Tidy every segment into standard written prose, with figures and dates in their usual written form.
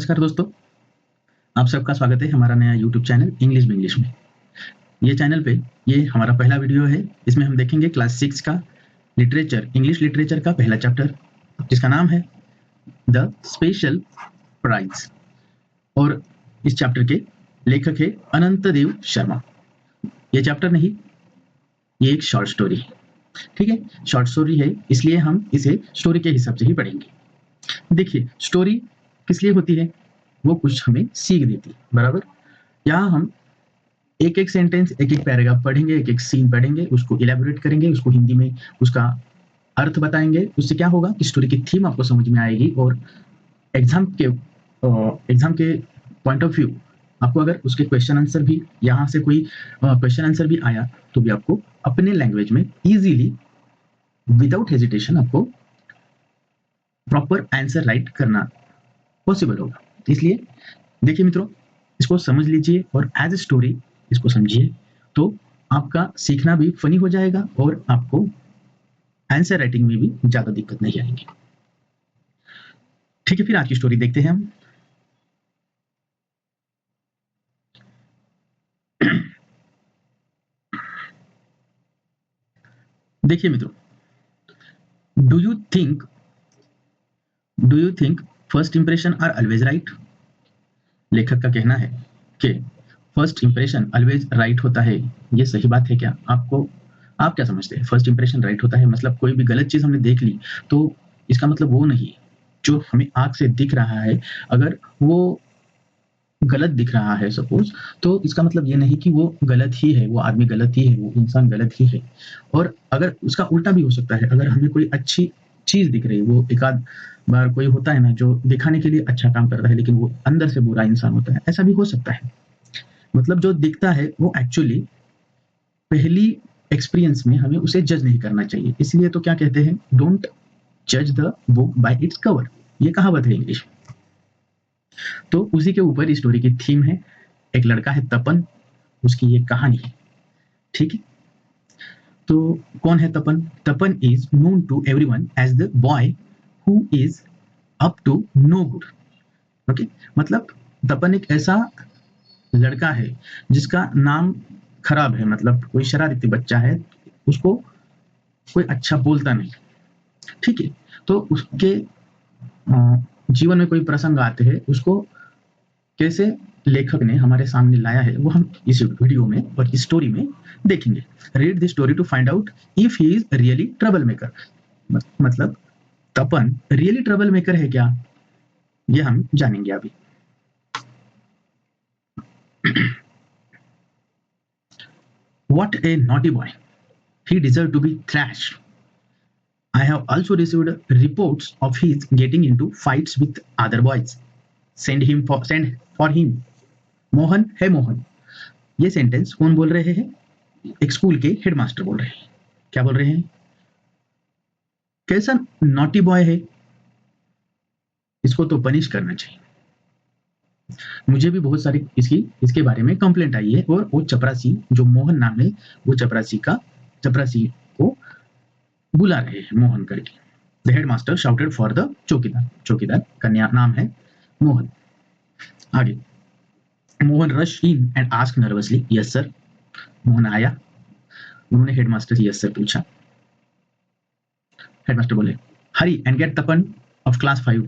नमस्कार दोस्तों, आप सबका स्वागत है हमारा नया यूट्यूब चैनल इंग्लिश में इंग्लिश में। ये चैनल पे ये हमारा पहला वीडियो है। इसमें हम देखेंगे क्लास 6 का लिटरेचर, इंग्लिश लिटरेचर का पहला चैप्टर, जिसका नाम है द स्पेशल प्राइज। और इस चैप्टर के लेखक है अनंतदेव शर्मा। ये चैप्टर नहीं, ये एक शॉर्ट स्टोरी है। ठीक है, शॉर्ट स्टोरी है, इसलिए हम इसे स्टोरी के हिसाब से ही पढ़ेंगे। देखिए, स्टोरी किस लिए होती है, वो कुछ हमें सीख देती है, बराबर। यहाँ हम एक एक सेंटेंस, एक एक पैराग्राफ पढ़ेंगे, एक एक सीन पढ़ेंगे, उसको इलेबोरेट करेंगे, उसको हिंदी में उसका अर्थ बताएंगे। उससे क्या होगा कि स्टोरी की थीम आपको समझ में आएगी और एग्जाम के पॉइंट ऑफ व्यू आपको अगर उसके क्वेश्चन आंसर भी, यहाँ से कोई क्वेश्चन आंसर भी आया तो भी आपको अपने लैंग्वेज में इजीली विदाउट हेजिटेशन आपको प्रॉपर आंसर राइट करना पॉसिबल होगा। इसलिए देखिए मित्रों, इसको समझ लीजिए और एज ए स्टोरी इसको समझिए, तो आपका सीखना भी फनी हो जाएगा और आपको आंसर राइटिंग में भी ज्यादा दिक्कत नहीं आएगी। ठीक है, फिर आज की स्टोरी देखते हैं हम। देखिए मित्रों, do you think first impression are always right. लेखक का कहना है कि फर्स्ट इंप्रेशन ऑलवेज राइट होता है। ये सही बात है क्या? आप क्या समझते हैं? फर्स्ट इंप्रेशन राइट होता है मतलब कोई भी गलत चीज हमने देख ली तो इसका मतलब वो नहीं, जो हमें आंख से दिख रहा है अगर वो गलत दिख रहा है सपोज, तो इसका मतलब ये नहीं कि वो गलत ही है, वो आदमी गलत ही है, वो इंसान गलत ही है। और अगर उसका उल्टा भी हो सकता है, अगर हमें कोई अच्छी चीज दिख रही है, वो एक आध बार कोई होता है ना जो दिखाने के लिए अच्छा काम करता है लेकिन वो अंदर से बुरा इंसान होता है, ऐसा भी हो सकता है। मतलब जो दिखता है वो एक्चुअली पहली एक्सपीरियंस में हमें उसे जज नहीं करना चाहिए। इसलिए तो क्या कहते हैं, डोंट जज the book by its cover. ये कहावत है इंग्लिश। तो उसी के ऊपर स्टोरी की थीम है। एक लड़का है तपन, उसकी ये कहानी है। ठीक है, तो कौन है Tapan? Tapan is known to everyone as the boy who is up to no good. Okay, मतलब तपन एक ऐसा लड़का है जिसका नाम खराब है, मतलब कोई शरारती बच्चा है, उसको कोई अच्छा बोलता नहीं। ठीक है, तो उसके जीवन में कोई प्रसंग आते हैं, उसको कैसे लेखक ने हमारे सामने लाया है वो हम इस वीडियो में और इस स्टोरी में देखेंगे। Read the story to find out if he is really trouble maker. मतलब तपन रियली ट्रबल मेकर है क्या, ये हम जानेंगे अभी। What a naughty boy. He deserved to be thrashed. I have also received reports of his getting into fights with other boys. Send for him. Mohan है मोहन। ये sentence कौन बोल रहे हैं? एक स्कूल के हेडमास्टर बोल रहे हैं। क्या बोल रहे हैं? कैसा नॉटी बॉय है, इसको तो पनिश करना चाहिए। मुझे भी बहुत सारी इसके बारे में कंप्लेंट आई है और वो चपरासी जो मोहन नाम है, वो चपरासी को बुला रहे हैं मोहन करके। The headmaster shouted for the chowkidar. चौकीदार का नाम है मोहन। आगे, Mohan rush in and ask nervously yes sir. Mohan आया, उन्होंने हेडमास्टर से यस सर पूछा। हेडमास्टर बोले hurry and get Tapan of class 5।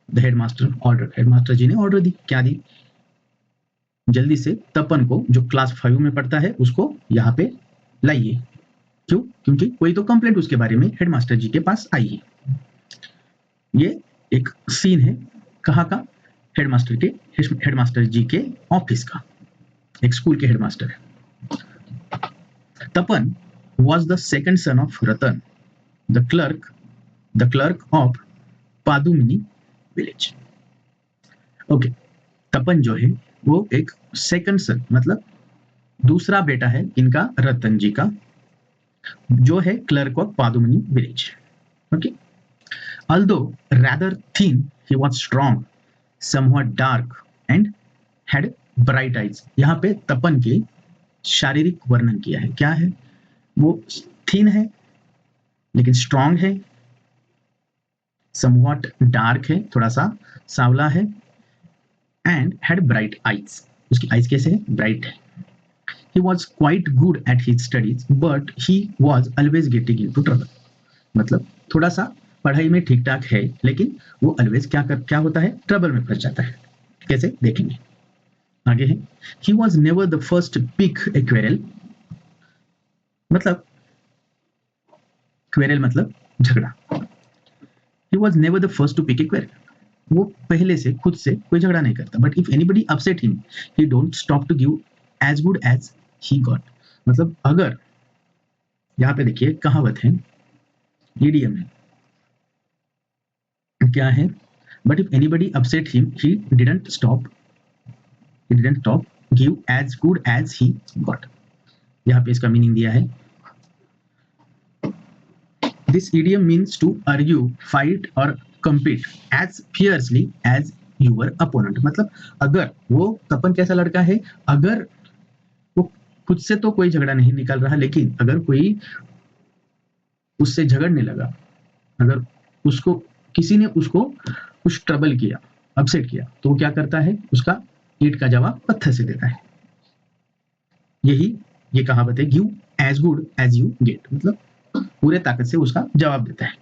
The headmaster order. Headmaster ji ने ऑर्डर दी। क्या दी? जल्दी से तपन को, जो क्लास 5 में पढ़ता है, उसको यहाँ पे लाइए। क्यों? क्योंकि कोई तो कंप्लेंट उसके बारे में हेडमास्टर जी के पास आई है। ये एक सीन है, कहाँ का? हेडमास्टर जी के ऑफिस का। एक स्कूल के हेडमास्टर है। Tapan was the second son of Ratan, the clerk of Padumoni village. Okay, Tapan जो है वो एक सेकंड सन, मतलब दूसरा बेटा है इनका, रतन जी का, जो है clerk of Padumoni village. Okay, although rather thin, he was strong, somewhat dark and had bright eyes। यहाँ पे तपन के शारीरिक वर्णन किया है। क्या है? वो थिन है लेकिन स्ट्रांग है, समवॉट डार्क है, थोड़ा सा सांवला है, एंड हैड ब्राइट आईज, उसकी आईज कैसे है, ब्राइट है। He was quite good at his studies but he was always getting into trouble, मतलब थोड़ा सा पढ़ाई में ठीक ठाक है लेकिन वो ऑलवेज क्या होता है, ट्रबल में फंस जाता है। कैसे देखेंगे, आगे है। He was never the first pick a quarrel, मतलब क्वेरल मतलब झगड़ा। He was never the first to pick a quarrel, वो पहले से खुद से कोई झगड़ा नहीं करता। But if anybody upset him he don't stop to give as good as he got, मतलब अगर, यहाँ पे देखिए कहावत है, ईडीएम है, क्या है, but if anybody upset him he didn't stop give as good as he got. यहाँ पे इसका मीनिंग दिया है, this idiom means to argue, fight or compete as fiercely as your opponent, मतलब अगर वो तपन कैसा लड़का है, अगर वो खुद से तो कोई झगड़ा नहीं निकाल रहा लेकिन अगर कोई उससे झगड़ने लगा, अगर उसको किसी ने उसको कुछ ट्रबल किया, अपसेट किया, तो वो क्या करता है, उसका ईंट का जवाब पत्थर से देता है। यही ये कहावत है, give as good as you get, मतलब पूरे ताकत से उसका जवाब देता है।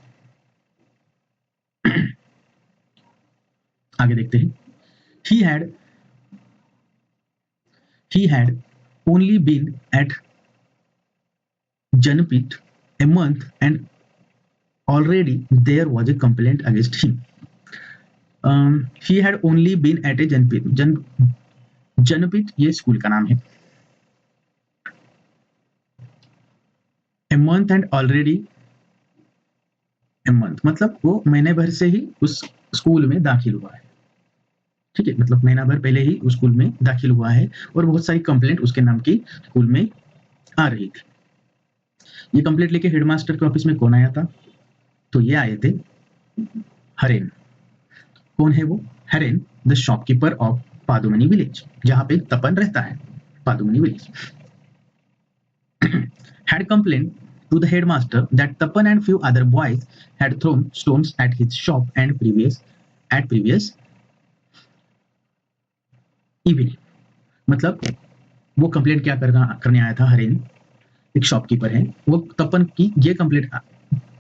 आगे देखते हैं। he had only been at Janpit a month and already there was a complaint against him. He had only been at a Janpit ये स्कूल का नाम है। a month and already a month मतलब वो महीने भर से ही उस स्कूल में दाखिल हुआ है, ठीक है, मतलब महीना भर पहले ही उस स्कूल में दाखिल हुआ है और बहुत सारी कंप्लेंट उसके नाम की स्कूल में आ रही थी। ये कंप्लेंट लेके हेडमास्टर के ऑफिस में कौन आया था, तो ये आए थे हरेन। कौन है वो, Haren the shopkeeper of Padumoni village, जहां पे तपन रहता है, Padumoni village. had complained to the headmaster that Tapan and few other boys had thrown stones at his shop and previous evening, मतलब वो कंप्लेंट क्या करने आया था, हरेन एक शॉपकीपर है, वो तपन की ये कंप्लेंट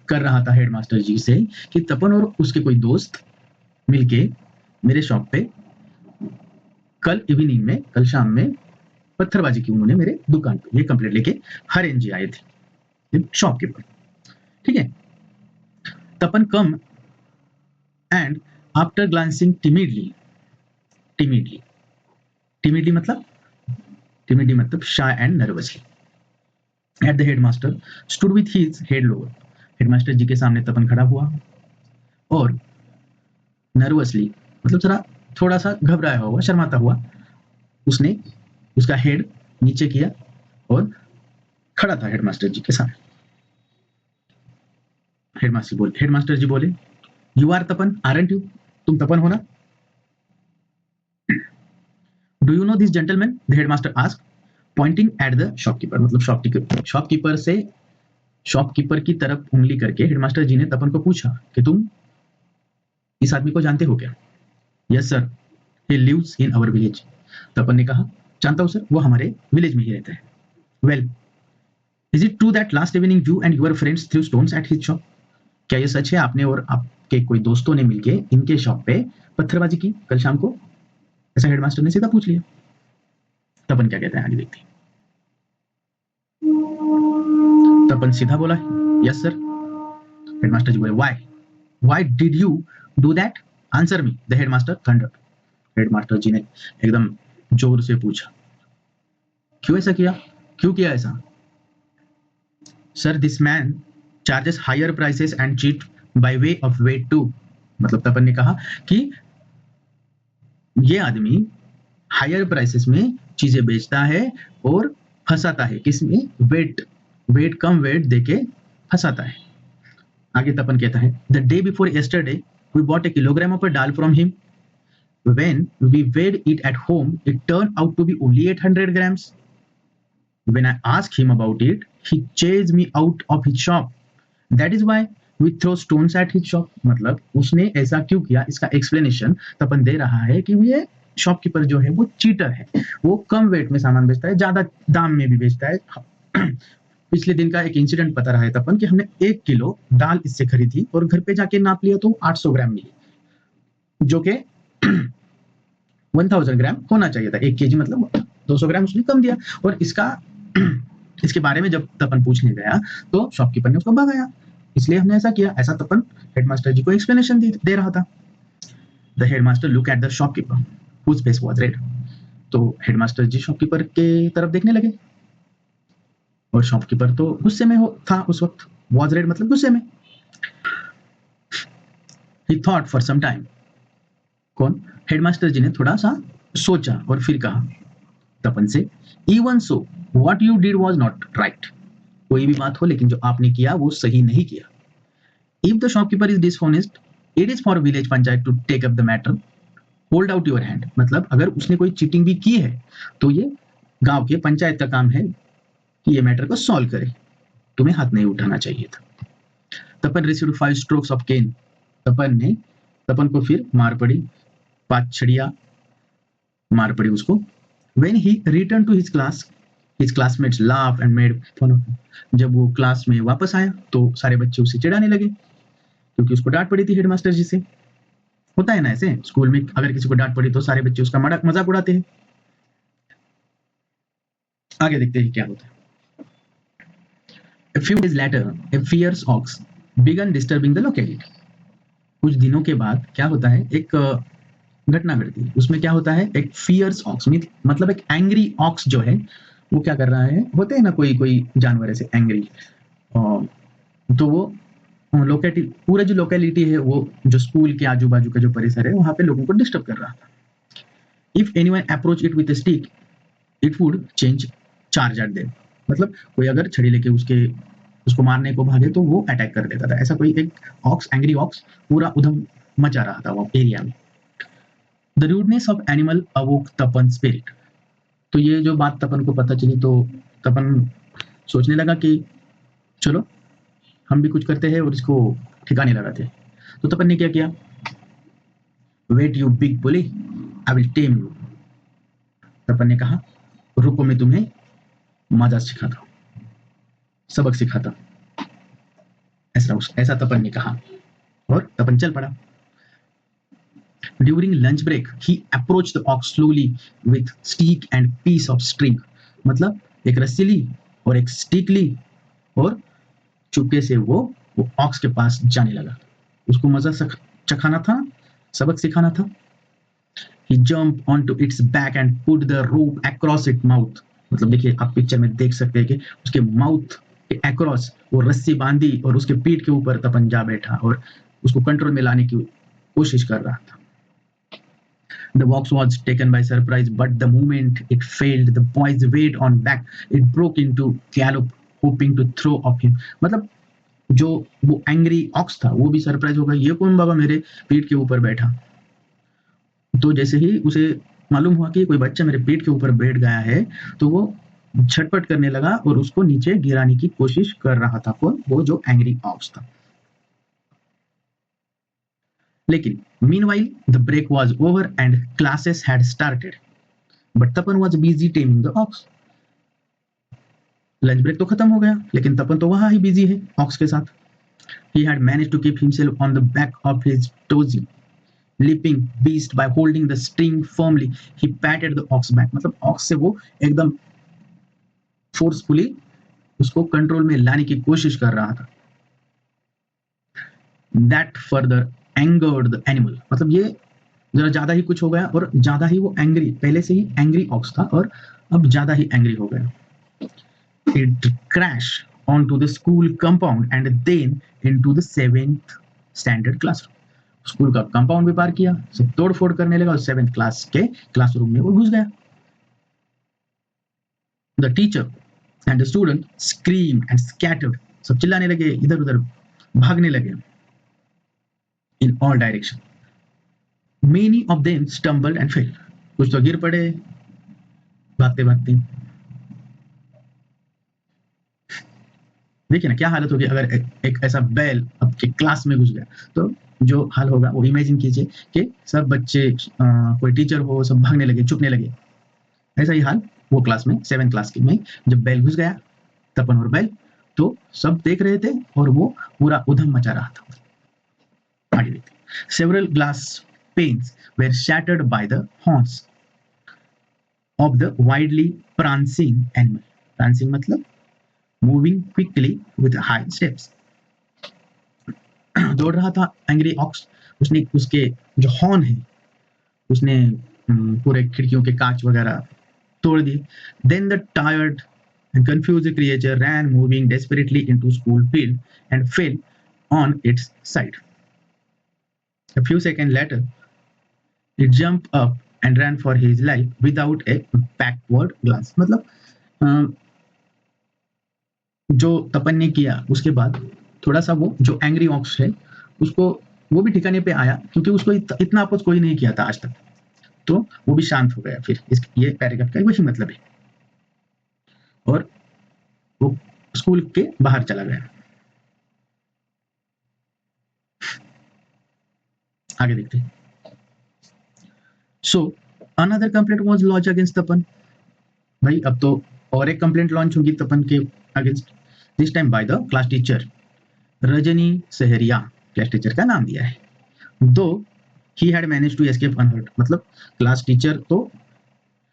कर रहा था हेडमास्टर जी से कि तपन और उसके कोई दोस्त मिलके मेरे शॉप पे कल इवनिंग में, कल शाम में पत्थरबाजी की उन्होंने मेरे दुकान पे, ये कंप्लेंट लेके हरेन जी आए थे, शॉपकीपर, ठीक है। Tapan come and after glancing timidly मतलब shy and nervously at the headmaster stood with his head lower, headmaster ji के सामने तपन खड़ा हुआ और नर्वसली मतलब थोड़ा सा घबराया हुआ, शर्माता हुआ उसने उसका हेड नीचे किया और खड़ा था हेडमास्टर जी के सामने। हेडमास्टर जी बोले you are Tapan aren't you, तुम तपन हो ना। Do you know this gentleman, the headmaster asked pointing at the shopkeeper, मतलब शॉपकीपर की तरफ उंगली करके हेडमास्टर जी ने तपन को पूछा कि तुम इस आदमी को जानते हो क्या। Yes sir, he lives in our village, Tapan ने कहा जानता हूं सर, वो हमारे विलेज में ही रहता है। Well is it true that last evening you and your friends through stones at his shop, क्या ये सच है आपने और आपके कोई दोस्तों ने मिलके इनके शॉप पे पत्थरबाजी की कल शाम को, ऐसा हेडमास्टर ने सीधा पूछ लिया। तपन क्या कहता है आगे देखते हैं। तपन सीधा बोला यस सर। हेडमास्टर जी बोले why did you do that, answer me, the headmaster thundered, headmaster ji ने एकदम जोर से पूछा क्यों ऐसा किया, क्यों किया ऐसा। Sir this man charges higher prices and cheat by way of weight too, मतलब तपन ने कहा कि ये आदमी हायर प्राइसेस में चीजें बेचता है और फंसाता है, किसमें, वेट कम वेट देके फंसाता है। आगे तपन कहता है the day before yesterday we bought a kilogram of dal from him, when we weighed it at home it turn out to be only 800 grams. When I asked him about it, he chased me out of his shop. That is why we throw stones at his shop. मतलब उसने ऐसा क्यों किया, इसका explanation तपन दे रहा है कि ये शॉपकीपर जो है वो चीटर है, वो कम वेट में सामान बेचता है, ज्यादा दाम में भी बेचता है। पिछले दिन का एक इंसिडेंट पता रहा है तपन कि हमने 1 किलो दाल इससे खरीदी और घर पे जाके नाप लिया तो 800 ग्राम मिली, जो कि 1000 ग्राम होना चाहिए था। 1 केजी मतलब 200 ग्राम उसने कम दिया। और इसके बारे में जब तपन पूछने गया तो शॉपकीपर ने उसको भगाया, इसलिए हमने ऐसा किया। ऐसा तपन हेडमास्टर जी को एक्सप्लेनेशन दे रहा था। The headmaster look at the shopkeeper whose face was red. तो हेडमास्टर जी शॉपकीपर के तरफ देखने लगे और शॉपकीपर तो गुस्से में था उस वक्त। वाज रेड मतलब गुस्से में। He thought for some time. कौन? हेडमास्टर जी ने थोड़ा सा सोचा और फिर कहा तपन से, even so what you did was not right. कोई भी बात हो, लेकिन जो आपने किया वो सही नहीं किया। If the shopkeeper is dishonest, it is for village panchayat to take up the matter, hold out your hand. मतलब अगर उसने कोई चीटिंग भी की है तो ये गांव के पंचायत का काम है कि ये मैटर को सॉल्व करे, तुम्हें हाथ नहीं उठाना चाहिए था। तपन रिसीव्ड 5 स्ट्रोक्स ऑफ केन। तपन को फिर मार पड़ी, 5 छड़ियां मार पड़ी उसको। When he returned to his class, his classmates laughed and made fun of him. जब वो क्लास में वापस आया तो सारे बच्चे उसे चिढ़ाने लगे क्योंकि उसको डांट पड़ी थी हेडमास्टर जी से। होता है ना ऐसे, स्कूल में अगर किसी को डांट पड़ी तो सारे बच्चे उसका मजाक उड़ाते हैं। आगे देखते हैं क्या होता है। A few days later, a fierce ox began disturbing the locality. कुछ दिनों के बाद क्या होता है, एक घटना घटती है। उसमें क्या होता है, एक फियर्स ऑक्स मतलब एक एंग्री ऑक्स जो है वो क्या कर रहा है, होते हैं ना कोई कोई जानवर ऐसे एंग्री, तो वो लोकेलिटी, पूरा जो लोकेलिटी है वो जो स्कूल के आजू बाजू का जो परिसर है वहां पे लोगों को डिस्टर्ब कर रहा था। If anyone approach it with a stick, it would change charge at them. मतलब कोई अगर छड़ी लेके उसको मारने को भागे तो वो अटैक कर देता था। ऐसा कोई एक ऑक्स, एंग्री ऑक्स पूरा उधम मचा रहा था वो एरिया में। The rudeness of animal अवोक Tapan spirit. तो ये जो बात तपन को पता चली तो तपन सोचने लगा कि चलो हम भी कुछ करते हैं और इसको ठिकाने लगाते हैं। तो तपन ने क्या किया, wait you big bully, I will tame you. Tapan ने कहा रुको, मैं तुम्हें मजा सिखाता हूँ, सबक सिखाता हूँ। ऐसा तपन ने कहा और तपन चल पड़ा। During lunch break, he approached the ox slowly with stick and piece of string. मतलब एक रस्सी ली और एक स्टिक ली और चुपके से वो ऑक्स के पास जाने लगा। उसको मजा चखाना था, सबक सिखाना था। He jumped onto its back and put the rope across its mouth. मतलब देखिए, आप पिक्चर में देख सकते हैं कि उसके माउथ के अक्रॉस वो रस्सी बांधी और उसके पीठ के ऊपर तपन जा बैठा और उसको कंट्रोल में लाने की कोशिश कर रहा था। The ox was taken by surprise, but the moment it failed the boy's weight on back, it broke into gallop, hoping to throw off him. मतलब जो वो एंग्री ऑक्स था वो भी सरप्राइज होगा, ये कौन बाबा मेरे पीठ के ऊपर बैठा। तो जैसे ही उसे मालूम हुआ कि कोई बच्चा मेरे पेट के ऊपर बैठ गया है तो वो झटपट करने लगा और उसको नीचे गिराने की कोशिश कर रहा था। कौन? वो जो एंग्री ऑक्स था। लेकिन meanwhile the break was over and classes had started, but Tapan was busy taming the ox. Lunch break तो खत्म हो गया लेकिन तपन तो वहां ही बिजी है ऑक्स के साथ। He had managed to keep himself on the back of his dozy leaping beast by holding the string firmly. He patted the ox back. मतलब ऑक्स से वो एकदम फोर्सफुली उसको कंट्रोल में लाने की कोशिश कर रहा था। That further angered the animal. मतलब ये जरा ज्यादा ही कुछ हो गया और ज्यादा ही वो एंग्री, पहले से ही एंग्री ऑक्स था और अब ज्यादा ही एंग्री हो गया। It crashed onto the school compound and then into the 7th standard classroom. School का कंपाउंड भी पार किया, सब तोड़ फोड़ करने लगा और 7th क्लास के क्लासरूम में वो घुस गया। The teacher and the student scream and scattered. सब चिल्लाने लगे, इधर उधर भागने लगे in all direction. Many of them stumbled and fail. कुछ तो गिर पड़े भागते भागते। देखिए ना क्या हालत होगी अगर एक ऐसा बैल आपके क्लास में घुस गया तो जो हाल होगा वो इमेजिन कीजिए कि सब बच्चे कोई टीचर हो, सब भागने लगे, छुपने लगे। ऐसा ही हाल वो क्लास में 7th क्लास की में जब बेल घुस गया, तपन और बेल, तो सब देख रहे थे और वो पूरा उधम मचा रहा था। आगे देखते हैं। Several glass panes were shattered by the horns of the widely prancing animal. prancing मतलब moving quickly with high steps. दौड़ रहा था एंग्री ऑक्स, उसने उसके जो हॉर्न है उसने पूरे खिड़कियों के कांच वगैरह तोड़ दिए। Then the tired and confused creature ran moving desperately into school field and fell on its side. A few seconds later, it jumped up and ran for his life without a backward glance. मतलब जो तपन ने किया उसके बाद थोड़ा सा वो जो एंग्री ऑक्स है उसको वो भी ठिकाने पे आया, क्योंकि उसको इतना अपोज कोई नहीं किया था आज तक, तो वो भी शांत हो गया। फिर ये पैराग्राफ का वही मतलब है, और वो स्कूल के बाहर चला गया। आगे देखते हैं। So another complaint was launched against Tapan. भाई अब तो और एक कंप्लेंट लॉन्च होगी तपन के against, this time by the class teacher Rajni Saharia. Class teacher का नाम दिया है। Though he had managed to escape unhurt, मतलब क्लास टीचर तो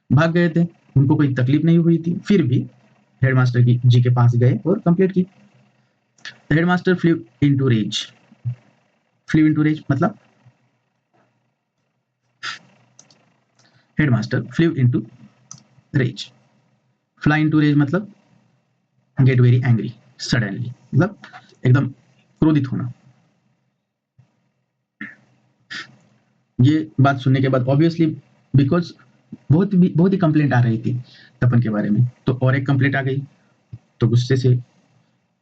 भाग गए थे, उनको कोई तकलीफ नहीं हुई थी, फिर भी हेडमास्टर जी के पास गए और कंप्लेंट की। Headmaster flew into rage. Flew into rage मतलब headmaster flew into rage. Fly into rage मतलब गेट वेरी एंग्री सडनली, मतलब एकदम क्रोधित होना। ये बात सुनने के बाद ऑब्वियसली बिकॉज बहुत ही कंप्लेंट आ रही थी तपन के बारे में, तो और एक कंप्लेंट आ गई तो गुस्से से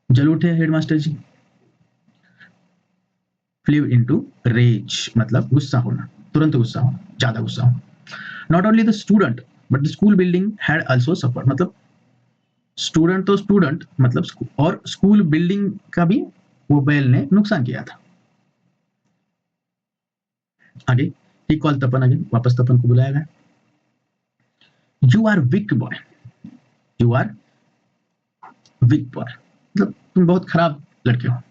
जल उठे हेडमास्टर जी। फ्लीव इनटू रेज मतलब गुस्सा होना, तुरंत गुस्सा होना, ज्यादा गुस्सा होना। Not only the student but the school building had also suffered, मतलब स्टूडेंट तो स्टूडेंट मतलब और स्कूल बिल्डिंग का भी वो बैल ने नुकसान किया था। आगे ही कॉल तपन अगेन, वापस तपन को बुलाया गया। You are weak boy, you are weak boy मतलब तुम बहुत खराब लड़के हो।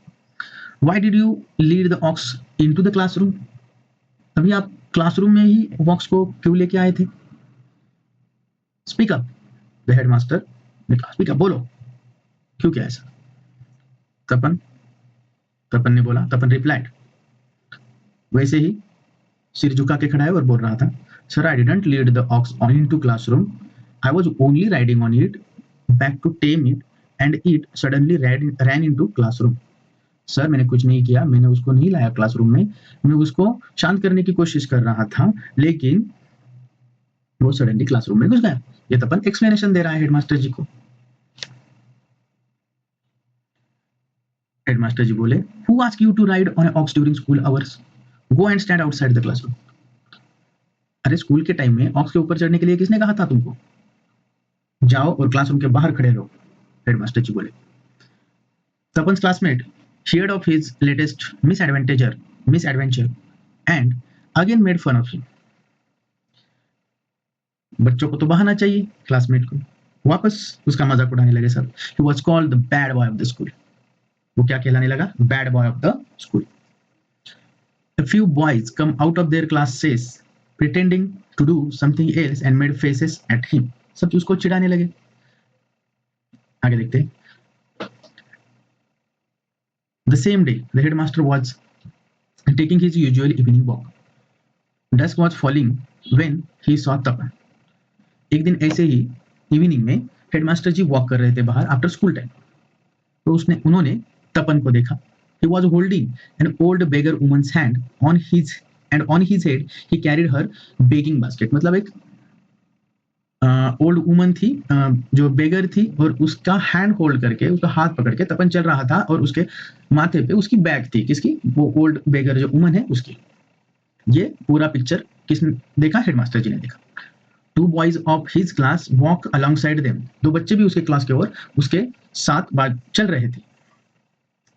Why did you lead the ox into the classroom, अभी आप क्लासरूम में ही ऑक्स को क्यों लेके आए थे। स्पीक अप, द हेडमास्टर ने कहा, स्पीक अप बोलो क्यों किया ऐसा। तपन तपन ने बोला, तपन रिप्लाइड, वैसे ही सिर झुका के खड़ा है और बोल रहा था, sir I didn't lead the ox on into classroom, I was only riding on it back to tame it and it suddenly ran into classroom. Sir मैंने कुछ नहीं किया, मैंने उसको नहीं लाया क्लासरूम में, मैं उसको शांत करने की कोशिश कर रहा था, लेकिन वो सडनली क्लासरूम में घुस गया। ये तपन एक्सप्लेनेशन दे रहा है हेडमास्टर जी को। हेडमास्टर जी बोले, who asked you to ride on ox during school hours, go and stand outside the classroom. अरे स्कूल के टाइम में ऑक्स के ऊपर चढ़ने के लिए किसने कहा था तुमको, जाओ और क्लासरूम के बाहर खड़े रहो, हेडमास्टर जी बोले। तपन्स classmate shared of his latest misadventure and again made fun of him. बच्चों को तो बहाना चाहिए क्लासमेट को, वापस उसका मजाक उड़ाने लगे सब। He was called the bad boy of the school. वो क्या कहलाने लगा, bad boy of the school. A few boys come out of their classes pretending to do something else and made faces at him. सब उसको चिढ़ाने लगे। आगे देखते हैं। The same day, the headmaster was taking his usual evening walk. Dusk was falling when he saw Tapan. एक दिन ऐसे ही evening में हेडमास्टर जी वॉक कर रहे थे बाहर आफ्टर स्कूल टाइम, तो उन्होंने तपन को देखा। He was holding an old beggar woman's hand on his head he carried her begging basket, मतलब एक ओल्ड वुमन थी जो बेगर थी और उसका हैंड होल्ड करके, उसका हाथ पकड़ के तपन चल रहा था और उसके माथे पे उसकी बैग थी, किसकी, वो ओल्ड बेगर जो वुमन है उसकी। ये पूरा पिक्चर किसने देखा, हेडमास्टर जी ने देखा। Two boys of his class walk alongside them, दो बच्चे भी उसके क्लास के ओर उसके साथ बात चल रहे थे।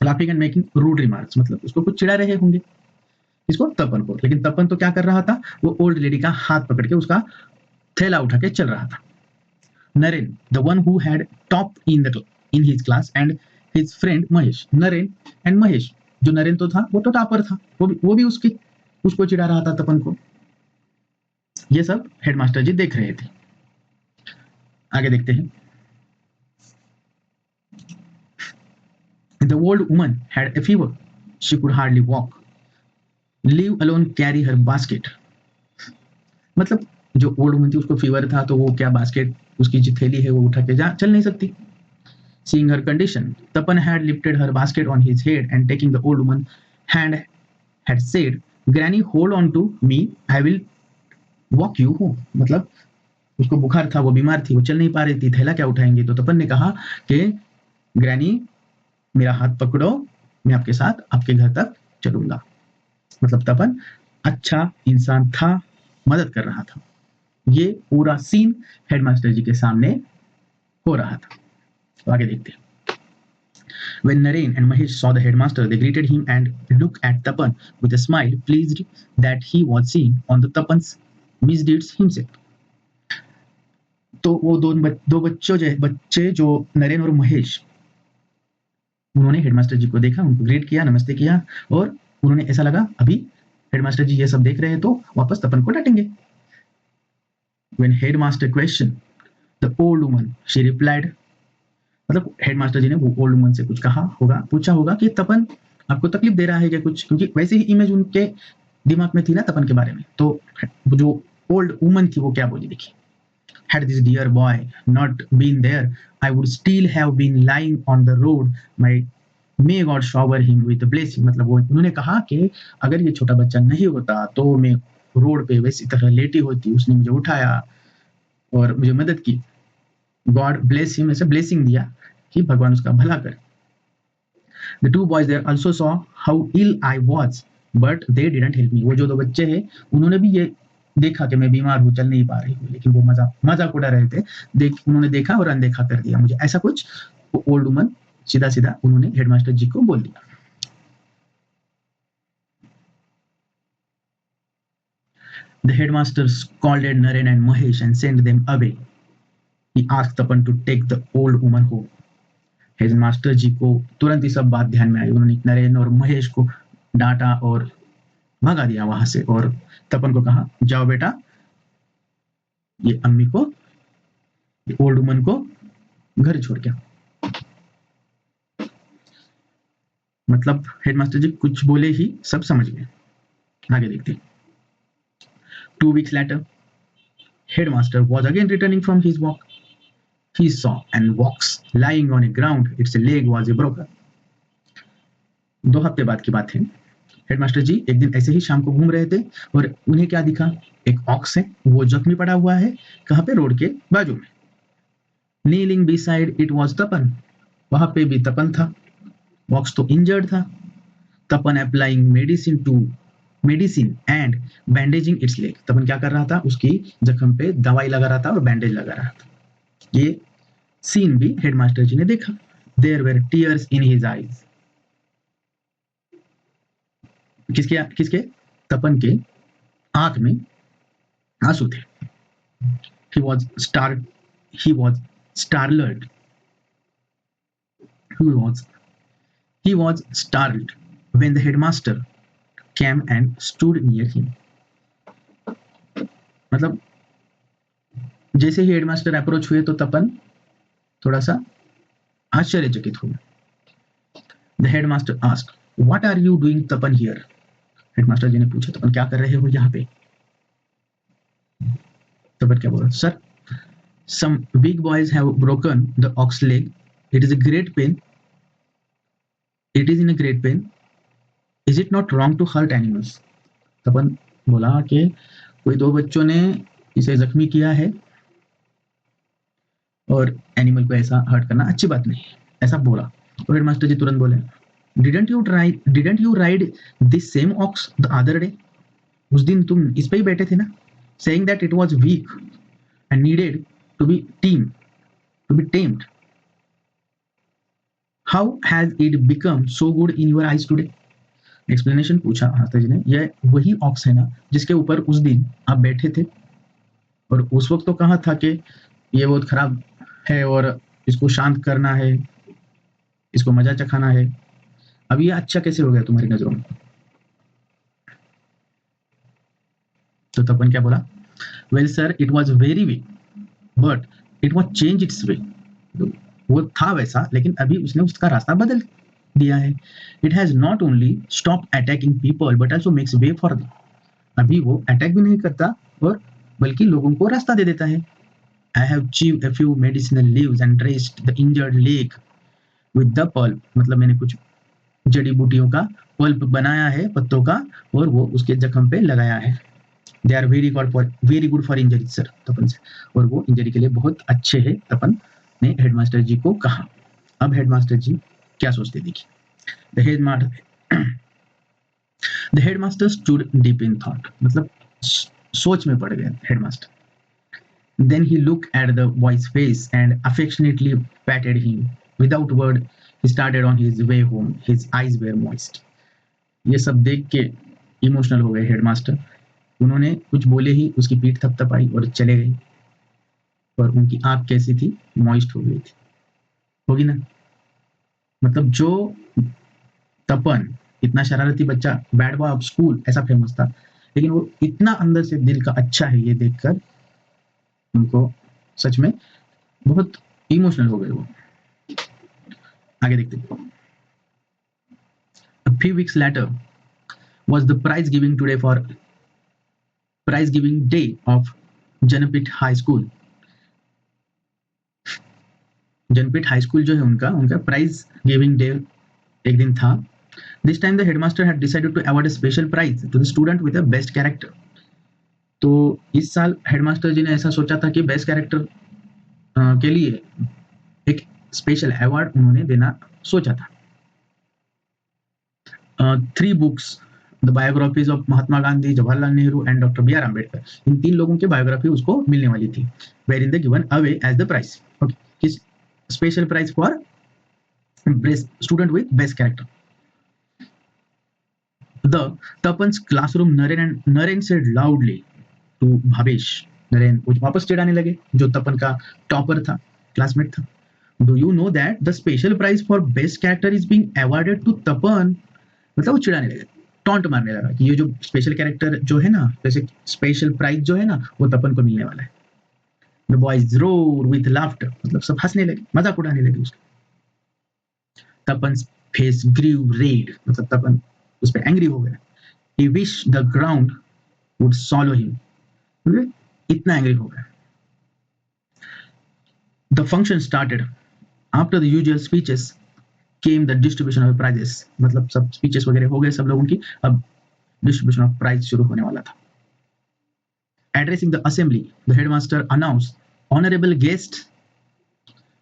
Laughing and making rude remarks, मतलब उसको कुछ चिढ़ा रहे होंगे। इसको, तपन को। लेकिन तपन तो क्या कर रहा था, वो ओल्ड लेडी का हाथ पकड़ के उसका थैला उठा के चल रहा था। Naren, the one who had top in his class, and his friend Mahesh. Naren and Mahesh, जो नरेन तो था वो तो टॉपर था, वो भी उसको चिढ़ा रहा था, तपन को। ये सब हेडमास्टर जी देख रहे थे। आगे देखते हैं। The old woman had a fever. She could hardly walk. Leave alone carry her basket. मतलब जो ओल्ड वुमन थी उसको फीवर था, तो वो क्या बास्केट, उसकी जो थैली है वो उठा के चल नहीं सकती। Seeing her condition, Tapan had lifted her basket on his head and taking the old woman hand had said, "Granny, hold on to me. I will walk you home." मतलब उसको बुखार था, वो बीमार थी, वो चल नहीं पा रही थी, थैला क्या उठाएंगे। तो तपन ने कहा कि ग्रैनी मेरा हाथ पकड़ो, मैं आपके साथ आपके घर तक चलूंगा। मतलब तपन अच्छा इंसान था, मदद कर रहा था। ये पूरा सीन हेडमास्टर जी के सामने हो रहा था। तो आगे देखते हैं। When Naren and Mahesh saw the headmaster, they greeted him and looked at Tapan with a smile, pleased that he was seeing on the Tapan's misdeeds himself. तो वो दो बच्चे जो नरेन और महेश, उन्होंने हेडमास्टर जी को देखा, उनको ग्रीट किया, नमस्ते किया, और उन्होंने ऐसा लगा अभी हेडमास्टर जी ये सब देख रहे हैं तो वापस तपन को डांटेंगे। When headmaster questioned the old woman, she replied, मतलब हेडमास्टर जी ने वो ओल्ड वुमन से कुछ कहा होगा, पूछा होगा कि तपन आपको तकलीफ दे रहा है क्या कुछ, क्योंकि वैसे ही इमेज उनके दिमाग में थी ना तपन के बारे में। तो जो ओल्ड वुमन थी वो क्या बोली, देखिए। Had this dear boy not been there, I would still have been lying on the road. May God shower him with a blessing. मतलब वो उन्होंने कहा कि अगर ये छोटा बच्चा नहीं होता तो मैं रोड पे वैसी तरह लेटी होती, उसने मुझे उठाया और मुझे मदद की। गॉड ब्लेस हिम, ऐसे ब्लेसिंग दिया कि भगवान उसका भला करे। The two boys there also saw how ill I was, but they didn't help me. वो जो दो बच्चे हैं उन्होंने भी ये देखा कि मैं बीमार हूँ, चल नहीं पा रही हूँ, लेकिन वो मजाक उड़ा रहे थे। उन्होंने देखा और अनदेखा कर दिया मुझे, ऐसा कुछ वो ओल्ड वुमन सीधा सीधा उन्होंने हेडमास्टर जी को बोल दिया। The headmaster scolded Naren and Mahesh and sent them away. He asked Tapan to take the old woman home. Headmaster ji को तुरंत ही सब बात ध्यान में आई, उन्होंने नरेन और महेश को डांटा और भगा दिया वहां से, और तपन को कहा जाओ बेटा, ये अम्मी को, ये ओल्ड वुमन को घर छोड़ के। मतलब हेडमास्टर जी कुछ बोले ही सब समझ गए। आगे देखते हैं। 2 weeks later, headmaster was again returning from his walk. He saw an ox lying on a ground. Its leg was broken. 2 हफ्ते बाद की बात है। हेडमास्टर जी एक दिन ऐसे ही शाम को घूम रहे थे और उन्हें क्या दिखा, एक ऑक्स है, वो जख्मी पड़ा हुआ है, कहाँ पे, रोड के बाजू में। Kneeling beside it was Tapan, वहां पे भी तपन था। ऑक्स तो इंजर्ड था। Tapan applying medicine and bandaging its leg, Tapan क्या कर रहा था, उसकी जख्म पे दवाई लगा रहा था और बैंडेज लगा रहा था। ये सीन भी हेडमास्टर जी ने देखा। There were tears in his eyes, किसके तपन के आंख में आंसू थे। he was startled he was startled he was startled when the headmaster came and stood near him. मतलब जैसे ही हेडमास्टर अप्रोच हुए तो तपन थोड़ा सा आश्चर्यचकित हुआ। The headmaster asked, what are you doing Tapan here? Headmaster ji ने पूछा, तपन क्या कर रहे हो यहाँ पे? तपन क्या बोला, sir, some big boys have broken the ox leg. It is a great pain. It is in a great pain. Is it not wrong to hurt animals? तपन बोला कि कोई 2 बच्चों ने इसे जख्मी किया है और एनिमल को ऐसा हर्ट करना अच्छी बात नहीं है, ऐसा बोला। और हेडमास्टर जी तुरंत बोले, Didn't you ride this same ox the other day? उस दिन तुम इस पे ही बैठे थे ना? Saying that it was weak and needed to be tamed. How has it become so good in your eyes today? Explanation पूछा आस्था जी ने, यह वही ऑक्स है ना जिसके ऊपर उस दिन आप बैठे थे, और उस वक्त तो कहा था कि ये बहुत खराब है और इसको शांत करना है, इसको मजा चखाना है। अब ये अच्छा कैसे हो गया तुम्हारी नजरों में? तो तपन क्या बोला? Well sir, it was very way, but it was change its way. वो था वैसा, लेकिन अभी उसने उसका रास्ता बदल दिया है। It has not only stop attacking people but also makes way for them. अभी वो अटैक भी नहीं करता, और बल्कि लोगों को रास्ता दे देता है। I have chewed a few medicinal leaves and dressed the injured leg with the pulp। मतलब मैंने कुछ जड़ी बूटियों का पल्प बनाया है, पत्तों का, और वो उसके जख्म पे लगाया है। They are very good for injury sir, Tapan से, और वो इंजरी के लिए बहुत अच्छे है, तपन ने हेडमास्टर जी को कहा। अब हेडमास्टर जी क्या सोचते देखिए। The headmaster stood deep in thought, मतलब सोच में पड़ गए headmaster. Then he looked at the boy's face and affectionately patted him. Without word, he started on his way home. His eyes were moist. ये सब देख के इमोशनल हो गए हेडमास्टर। उन्होंने कुछ बोले ही उसकी पीठ थपथपाई और चले गए, और उनकी आंख कैसी थी? मॉइस्ट हो गई थी। होगी ना? मतलब जो तपन, इतना शरारती बच्चा, बैड बॉय ऑफ स्कूल ऐसा फेमस था, लेकिन वो इतना अंदर से दिल का अच्छा है, ये देखकर उनको सच में बहुत इमोशनल हो गए वो। आगे देखते। A few weeks later was the prize giving day of Janapit High School. Janapith high school जो है उनका प्राइज गिविंग डे एक दिन था। This time the headmaster had decided to award a special prize to the student with the best character. तो इस साल headmaster ji ने ऐसा सोचा था कि बेस्ट कैरेक्टर के लिए एक स्पेशल अवार्ड उन्होंने देना सोचा था। 3 books, the biographies of Mahatma Gandhi, Jawaharlal Nehru and doctor B R Ambedkar, इन 3 लोगों की बायोग्राफी उसको मिलने वाली थी। Were in the given away as the prize. Okay, किस special prize for student with best character. The Tapan's classroom, Naren said loudly to Bhavesh. Naren कुछ वापस चिढ़ाने लगे, जो तपन का टॉपर था, क्लासमेट था। Do you know that the special prize for best character is being awarded to Tapan. मतलब वो चिढ़ाने लगे, टॉन्ट मारने लगा कि ये जो स्पेशल कैरेक्टर जो है ना, जैसे स्पेशल प्राइज जो है ना, वो तपन को मिलने वाला है। The boys roar with laughter, मतलब सब हंसने लगे, मजाक उड़ाने लगे उसका। तपन्स फेस ग्रीव रेड, मतलब तपन उस पर एंग्री हो गया। He wished the ground would swallow him. इतना एंग्री हो गया। The function started. After the usual speeches came the distribution of prizes. मतलब सब speeches वगैरह हो गए सब लोगों की, अब distribution of prize शुरू होने वाला था। Addressing the assembly, the headmaster announced, honorable guest,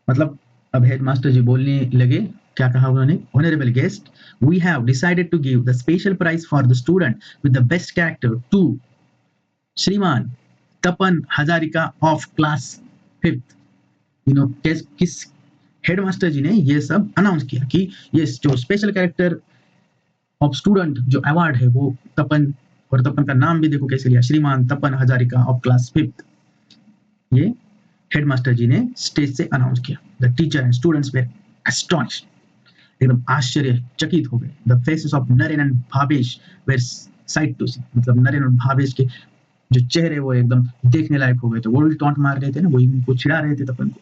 मतलब अब हेडमास्टर जी बोलने लगे। क्या कहा उन्होंने? Honourable guest, we have decided to give the special prize for the student with the best character to Shriman Tapan Hazarika of class 5th। किस हेडमास्टर जी ने ये सब अनाउंस किया कि ये जो स्पेशल कैरेक्टर ऑफ स्टूडेंट जो अवार्ड है वो तपन, और तपन का नाम भी देखो कैसे लिया, श्रीमान Tapan Hazarika of class 5th। ये हेडमास्टर जी ने स्टेज से अनाउंस किया। The teacher and students were astonished, एकदम आश्चर्यचकित हो गए। The faces of Naren and Bhavesh were sight to see, मतलब नरेन और भावेश के जो चेहरे वो एकदम देखने लायक हो गए थे। वो भी टॉन्ट मार रहे थे ना, वही उनको छिड़ा रहे थे तपन को।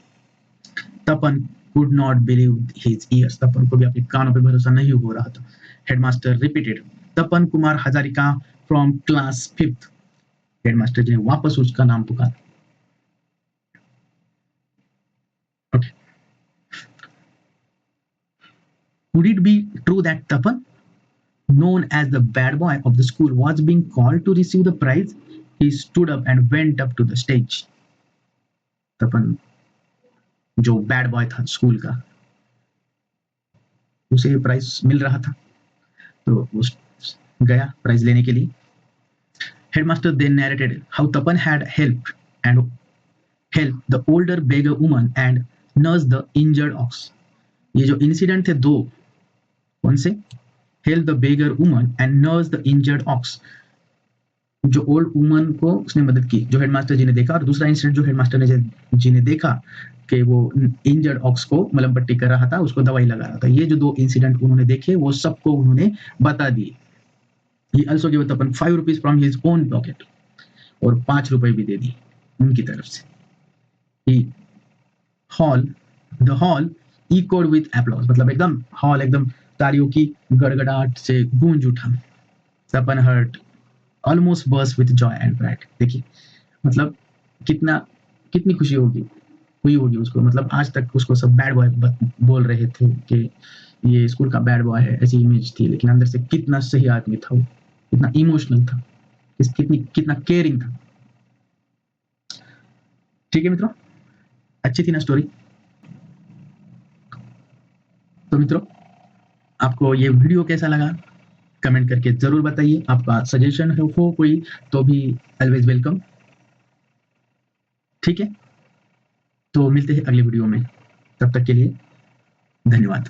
Tapan could not believe his ears, Tapan को भी अपने कानों पे भरोसा नहीं हो रहा था। Headmaster repeated, Tapan Kumar Hazarika from class 5th। Headmaster ji ने वापस उसका नाम पुकारा। Okay. Would it be true that Tapan, known as the bad boy of the school, was being called to receive the prize? He stood up and went up to the stage. तपन जो bad boy था school का, उसे prize मिल रहा था, तो वो गया prize लेने के लिए। Headmaster then narrated how Tapan had helped the older beggar woman and nursed the injured ox. ये जो इंसिडेंट थे दो, कौन से? Help the beggar woman and nurse the injured ox. जो ओल्ड वुमन को उसने मदद की, जो हेडमास्टर जी ने देखा, और दूसरा इंसिडेंट जो हेडमास्टर जी ने देखा कि वो इंजर्ड ऑक्स को मलम पट्टी कर रहा था, उसको दवाई लगा रहा था। ये जो 2 इंसिडेंट उन्होंने देखे वो सबको उन्होंने बता दिए। He also give upon 5 rupees from his own pocket, और 5 रुपए भी दे दिए उनकी तरफ से। He hall the hall echoed with applause, मतलब एकदम हॉल एकदम तालियों की गड़गड़ाहट से गूंज उठा। Sapan heart almost burst with joy and pride. देखिए मतलब कितना कितनी खुशी होगी हुई होगी उसको, मतलब आज तक उसको सब बैड बॉय बोल रहे थे कि ये स्कूल का बैड बॉय है, ऐसी इमेज थी, लेकिन अंदर से कितना सही आदमी था वो, कितना इमोशनल था, कितना केयरिंग था। ठीक है मित्रों, अच्छी थी ना स्टोरी। तो मित्रों आपको ये वीडियो कैसा लगा कमेंट करके जरूर बताइए। आपका सजेशन हो कोई तो भी ऑलवेज वेलकम। ठीक है, तो मिलते हैं अगले वीडियो में, तब तक के लिए धन्यवाद।